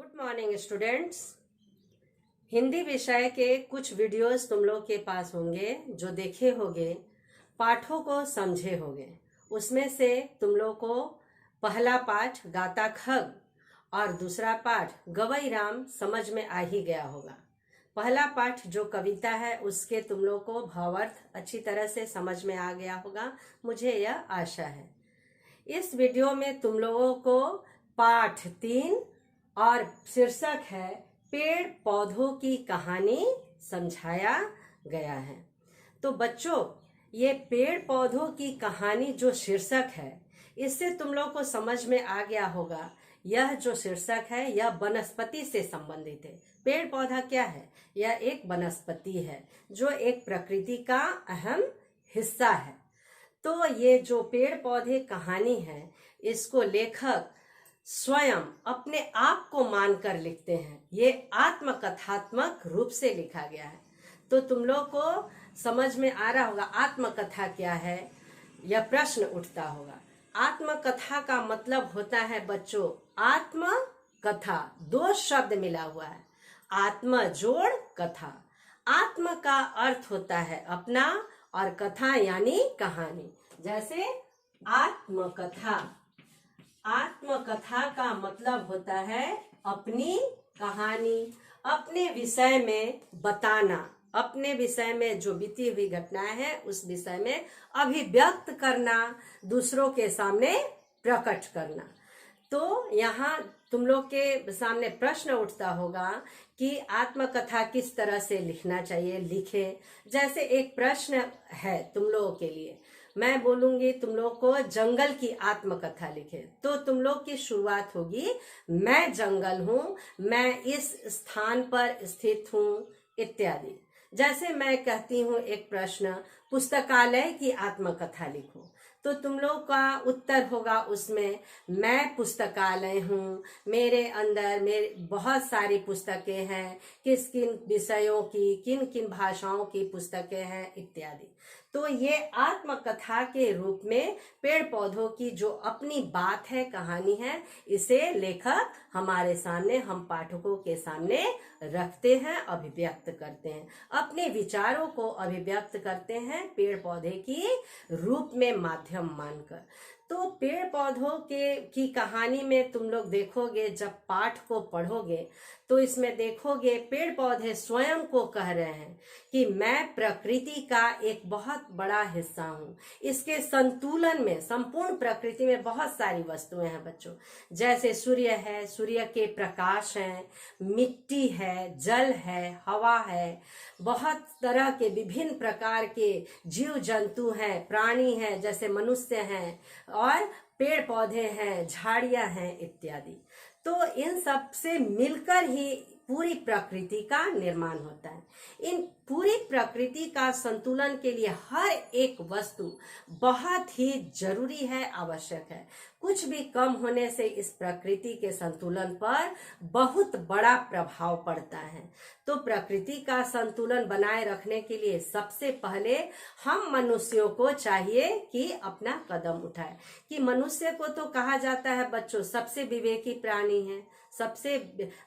Good morning students. Hindi विषय के कुछ वीडियोस तुम लोग के पास होंगे जो देखे होंगे, पाठों को समझे होंगे। उसमें से तुम लोग को पहला पाठ गाता खग और दूसरा पाठ गवई राम समझ में आ ही गया होगा। पहला पाठ जो कविता है उसके तुम लोग को भावार्थ अच्छी तरह से समझ में आ गया होगा, मुझे यह आशा है। इस वीडियो में तुम लोगों को पाठ 3 और शीर्षक है पेड़ पौधों की कहानी समझाया गया है। तो बच्चों, ये पेड़ पौधों की कहानी जो शीर्षक है, इससे तुम लोग को समझ में आ गया होगा। यह जो शीर्षक है यह वनस्पति से संबंधित है। पेड़ पौधा क्या है? यह एक वनस्पति है जो एक प्रकृति का अहम हिस्सा है। तो ये जो पेड़ पौधे कहानी है, इसको लेखक स्वयं अपने आप को मानकर लिखते हैं। ये आत्मकथात्मक रूप से लिखा गया है। तो तुम लोग को समझ में आ रहा होगा आत्मकथा क्या है, यह प्रश्न उठता होगा। आत्मकथा का मतलब होता है बच्चों आत्मकथा, दो शब्द मिला हुआ है, आत्म जोड़ कथा। आत्म का अर्थ होता है अपना और कथा यानी कहानी। जैसे आत्मकथा, आत्मकथा का मतलब होता है अपनी कहानी, अपने विषय में बताना, अपने विषय में जो बीती हुई घटनाएं हैं उस विषय में अभिव्यक्त करना, दूसरों के सामने प्रकट करना। तो यहाँ तुम लोग के सामने प्रश्न उठता होगा कि आत्मकथा किस तरह से लिखना चाहिए, लिखे। जैसे एक प्रश्न है तुम लोगों के लिए, मैं बोलूंगी तुम लोग को जंगल की आत्मकथा लिखे, तो तुम लोग की शुरुआत होगी मैं जंगल हूँ, मैं इस स्थान पर स्थित हूँ इत्यादि। जैसे मैं कहती हूँ एक प्रश्न पुस्तकालय की आत्मकथा लिखो, तो तुम लोग का उत्तर होगा उसमें मैं पुस्तकालय हूँ, मेरे अंदर मेरे बहुत सारी पुस्तकें हैं, किस किन विषयों की, किन किन भाषाओं की पुस्तकें हैं इत्यादि। तो ये आत्मकथा के रूप में पेड़ पौधों की जो अपनी बात है, कहानी है, इसे लेखक हमारे सामने, हम पाठकों के सामने रखते हैं, अभिव्यक्त करते हैं, अपने विचारों को अभिव्यक्त करते हैं पेड़ पौधे की रूप में माध्यम मानकर। तो पेड़ पौधों की कहानी में तुम लोग देखोगे, जब पाठ को पढ़ोगे तो इसमें देखोगे पेड़ पौधे स्वयं को कह रहे हैं कि मैं प्रकृति का एक बहुत बड़ा हिस्सा हूँ। इसके संतुलन में, संपूर्ण प्रकृति में बहुत सारी वस्तुएं हैं बच्चों। जैसे सूर्य है, सूर्य के प्रकाश हैं, मिट्टी है, जल है, हवा है, बहुत तरह के विभिन्न प्रकार के जीव जंतु हैं, प्राणी हैं, जैसे मनुष्य हैं, और पेड़ पौधे हैं, झाड़ियां हैं इत्यादि। तो इन सब से मिलकर ही पूरी प्रकृति का निर्माण होता है। इन पूरी प्रकृति का संतुलन के लिए हर एक वस्तु बहुत ही जरूरी है, आवश्यक है। कुछ भी कम होने से इस प्रकृति के संतुलन पर बहुत बड़ा प्रभाव पड़ता है। तो प्रकृति का संतुलन बनाए रखने के लिए सबसे पहले हम मनुष्यों को चाहिए कि अपना कदम उठाए। कि मनुष्य को तो कहा जाता है बच्चों सबसे विवेकी प्राणी है, सबसे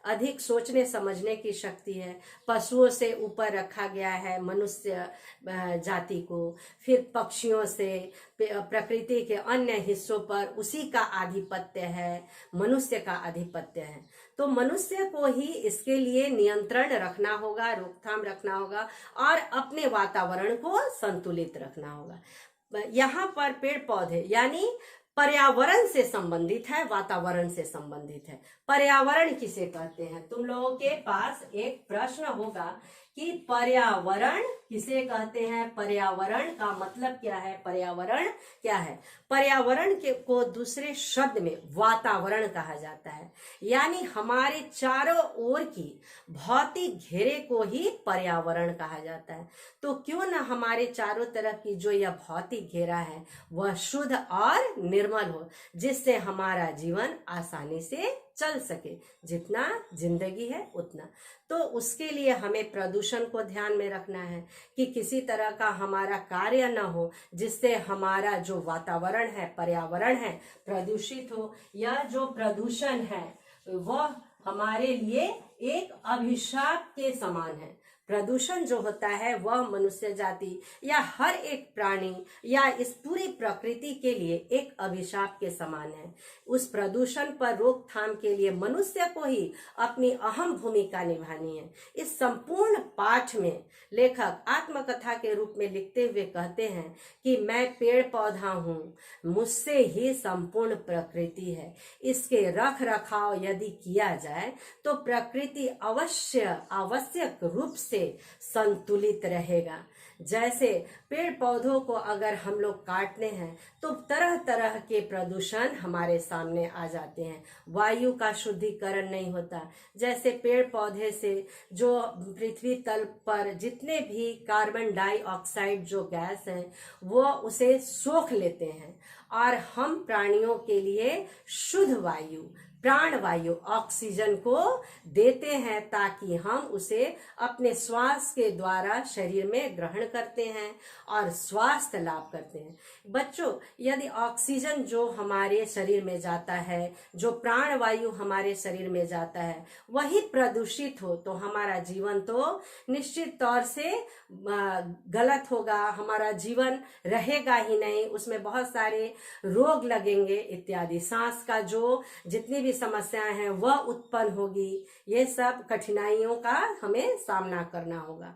अधिक सोचने समझने की शक्ति है, पशुओं से ऊपर रखा गया है मनुष्य जाति को, फिर पक्षियों से, प्रकृति के अन्य हिस्सों पर उसी का आधिपत्य है, मनुष्य का आधिपत्य है। तो मनुष्य को ही इसके लिए नियंत्रण रखना होगा, रोकथाम रखना होगा और अपने वातावरण को संतुलित रखना होगा। यहाँ पर पेड़ पौधे यानी पर्यावरण से संबंधित है, वातावरण से संबंधित है। पर्यावरण किसे कहते हैं? तुम लोगों के पास एक प्रश्न होगा कि पर्यावरण किसे कहते हैं, पर्यावरण का मतलब क्या है, पर्यावरण क्या है। पर्यावरण को दूसरे शब्द में वातावरण कहा जाता है। यानी हमारे चारों ओर की भौतिक घेरे को ही पर्यावरण कहा जाता है। तो क्यों न हमारे चारों तरफ की जो यह भौतिक घेरा है वह शुद्ध और निर्मल हो, जिससे हमारा जीवन आसानी से चल सके, जितना जिंदगी है उतना। तो उसके लिए हमें प्रदूषण को ध्यान में रखना है कि किसी तरह का हमारा कार्य न हो जिससे हमारा जो वातावरण है, पर्यावरण है, प्रदूषित हो। यह जो प्रदूषण है वह हमारे लिए एक अभिशाप के समान है। प्रदूषण जो होता है वह मनुष्य जाति या हर एक प्राणी या इस पूरी प्रकृति के लिए एक अभिशाप के समान है। उस प्रदूषण पर रोकथाम के लिए मनुष्य को ही अपनी अहम भूमिका निभानी है। इस संपूर्ण पाठ में लेखक आत्मकथा के रूप में लिखते हुए कहते हैं कि मैं पेड़ पौधा हूँ, मुझसे ही संपूर्ण प्रकृति है। इसके रख रखाव यदि किया जाए तो प्रकृति आवश्यक रूप से संतुलित रहेगा। जैसे पेड़ पौधों को अगर हम लोग काटते हैं तो तरह तरह के प्रदूषण हमारे सामने आ जाते हैं, वायु का शुद्धिकरण नहीं होता। जैसे पेड़ पौधे से जो पृथ्वी तल पर जितने भी कार्बन डाइऑक्साइड जो गैस है वो उसे सोख लेते हैं और हम प्राणियों के लिए शुद्ध वायु, प्राण वायु, ऑक्सीजन को देते हैं ताकि हम उसे अपने श्वास के द्वारा शरीर में ग्रहण करते हैं और स्वास्थ्य लाभ करते हैं। बच्चों, यदि ऑक्सीजन जो हमारे शरीर में जाता है, जो प्राण वायु हमारे शरीर में जाता है, वही प्रदूषित हो तो हमारा जीवन तो निश्चित तौर से गलत होगा, हमारा जीवन रहेगा ही नहीं, उसमें बहुत सारे रोग लगेंगे इत्यादि, सांस का जो जितनी भी समस्याएं हैं वह उत्पन्न होगी। ये सब कठिनाइयों का हमें सामना करना होगा।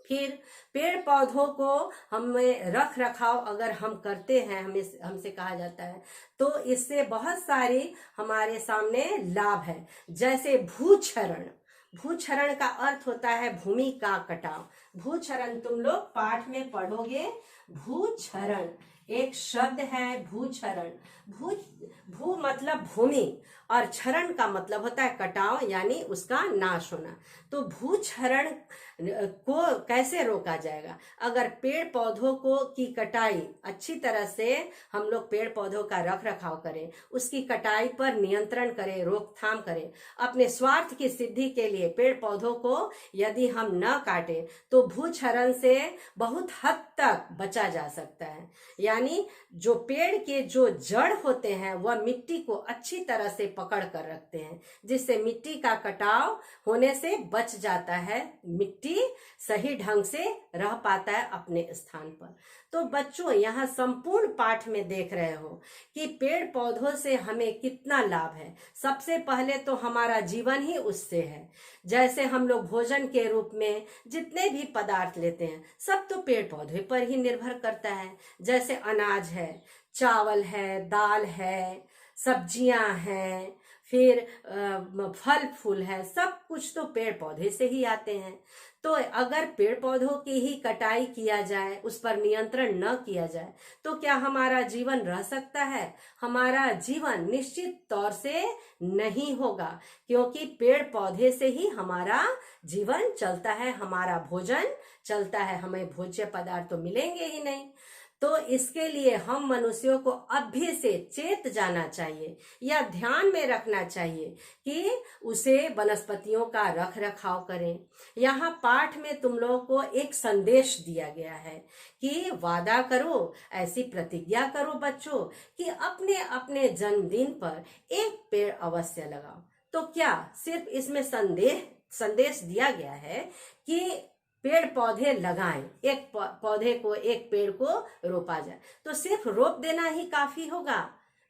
फिर पेड़ पौधों को हमें रख रखाव अगर हम करते हैं, हमसे कहा जाता है, तो इससे बहुत सारे हमारे सामने लाभ है। जैसे भूक्षरण, भूक्षरण का अर्थ होता है भूमि का कटाव। भूक्षरण तुम लोग पाठ में पढ़ोगे। भूक्षरण एक शब्द है, भूक्षरण। भू मतलब भूमि और क्षरण का मतलब होता है कटाव, यानी उसका नाश होना। तो भूक्षरण को कैसे रोका जाएगा? अगर पेड़ पौधों को की कटाई अच्छी तरह से हम लोग पेड़ पौधों का रख रखाव करें, उसकी कटाई पर नियंत्रण करें, रोकथाम करें, अपने स्वार्थ की सिद्धि के लिए पेड़ पौधों को यदि हम न काटें तो भूक्षरण से बहुत हद तक बचा जा सकता है। यानी जो पेड़ के जो जड़ होते हैं वह मिट्टी को अच्छी तरह से पकड़ कर रखते हैं, जिससे मिट्टी का कटाव होने से बच जाता है, मिट्टी सही ढंग से रह पाता है अपने स्थान पर। तो बच्चों, यहाँ संपूर्ण पाठ में देख रहे हो कि पेड़ पौधों से हमें कितना लाभ है। सबसे पहले तो हमारा जीवन ही उससे है। जैसे हम लोग भोजन के रूप में जितने भी पदार्थ लेते हैं सब तो पेड़ पौधे पर ही निर्भर करता है। जैसे अनाज है, चावल है, दाल है, सब्जियां हैं, फिर फल फूल है, सब कुछ तो पेड़ पौधे से ही आते हैं। तो अगर पेड़ पौधों की ही कटाई किया जाए, उस पर नियंत्रण न किया जाए, तो क्या हमारा जीवन रह सकता है? हमारा जीवन निश्चित तौर से नहीं होगा, क्योंकि पेड़ पौधे से ही हमारा जीवन चलता है, हमारा भोजन चलता है, हमें भोज्य पदार्थ तो मिलेंगे ही नहीं। तो इसके लिए हम मनुष्यों को अभी से चेत जाना चाहिए या ध्यान में रखना चाहिए कि उसे वनस्पतियों का रख रखाव करें। यहाँ पाठ में तुम लोगों को एक संदेश दिया गया है कि वादा करो, ऐसी प्रतिज्ञा करो बच्चों कि अपने अपने जन्मदिन पर एक पेड़ अवश्य लगाओ। तो क्या सिर्फ इसमें संदेश दिया गया है कि पेड़ पौधे लगाएं, एक पौधे को, एक पेड़ को रोपा जाए, तो सिर्फ रोप देना ही काफी होगा?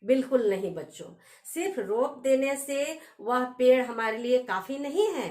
बिल्कुल नहीं बच्चों, सिर्फ रोप देने से वह पेड़ हमारे लिए काफी नहीं है।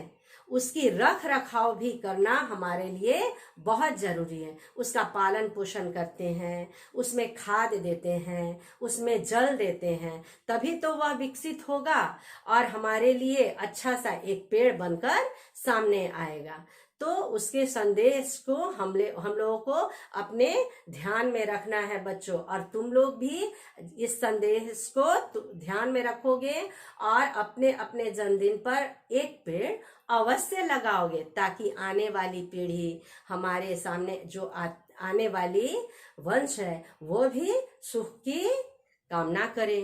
उसकी रख रखाव भी करना हमारे लिए बहुत जरूरी है। उसका पालन पोषण करते हैं, उसमें खाद देते हैं, उसमें जल देते हैं, तभी तो वह विकसित होगा और हमारे लिए अच्छा सा एक पेड़ बनकर सामने आएगा। तो उसके संदेश को हम लोगों को अपने ध्यान में रखना है बच्चों, और तुम लोग भी इस संदेश को ध्यान में रखोगे और अपने अपने जन्मदिन पर एक पेड़ अवश्य लगाओगे, ताकि आने वाली पीढ़ी, हमारे सामने जो आने वाली वंश है, वो भी सुख की कामना करे।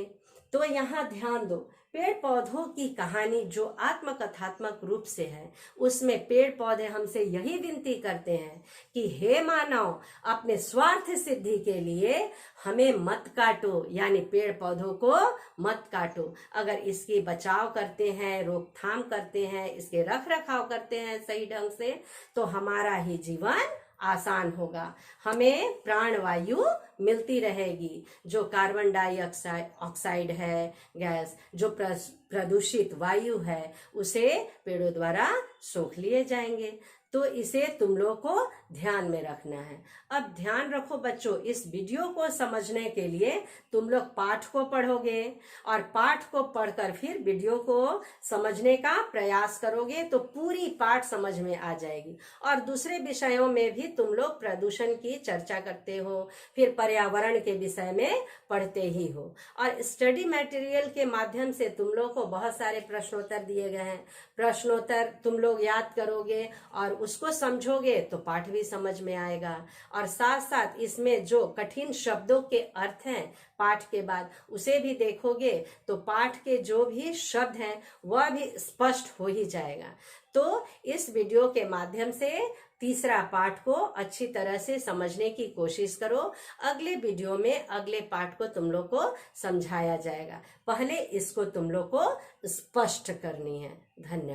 तो यहाँ ध्यान दो, पेड़ पौधों की कहानी जो आत्मकथात्मक रूप से है, उसमें पेड़ पौधे हमसे यही विनती करते हैं कि हे मानव, अपने स्वार्थ सिद्धि के लिए हमें मत काटो, यानी पेड़ पौधों को मत काटो। अगर इसकी बचाव करते हैं, रोकथाम करते हैं, इसके रख रखाव करते हैं सही ढंग से, तो हमारा ही जीवन आसान होगा। हमें प्राणवायु मिलती रहेगी। जो कार्बन डाइऑक्साइड है गैस, जो प्रदूषित वायु है, उसे पेड़ों द्वारा सोख लिए जाएंगे। तो इसे तुम लोग को ध्यान में रखना है। अब ध्यान रखो बच्चों, इस वीडियो को समझने के लिए तुम लोग पाठ को पढ़ोगे और पाठ को पढ़कर फिर वीडियो को समझने का प्रयास करोगे तो पूरी पाठ समझ में आ जाएगी। और दूसरे विषयों में भी तुम लोग प्रदूषण की चर्चा करते हो, फिर पर्यावरण के विषय में पढ़ते ही हो। और स्टडी मटेरियल के माध्यम से तुम लोग को बहुत सारे प्रश्नोत्तर दिए गए हैं। प्रश्नोत्तर तुम लोग याद करोगे और उसको समझोगे तो पाठ भी समझ में आएगा। और साथ साथ इसमें जो कठिन शब्दों के अर्थ हैं पाठ के बाद, उसे भी देखोगे तो पाठ के जो भी शब्द हैं वह भी स्पष्ट हो ही जाएगा। तो इस वीडियो के माध्यम से तीसरा पाठ को अच्छी तरह से समझने की कोशिश करो। अगले वीडियो में अगले पाठ को तुम लोग को समझाया जाएगा। पहले इसको तुम लोग को स्पष्ट करनी है। धन्यवाद।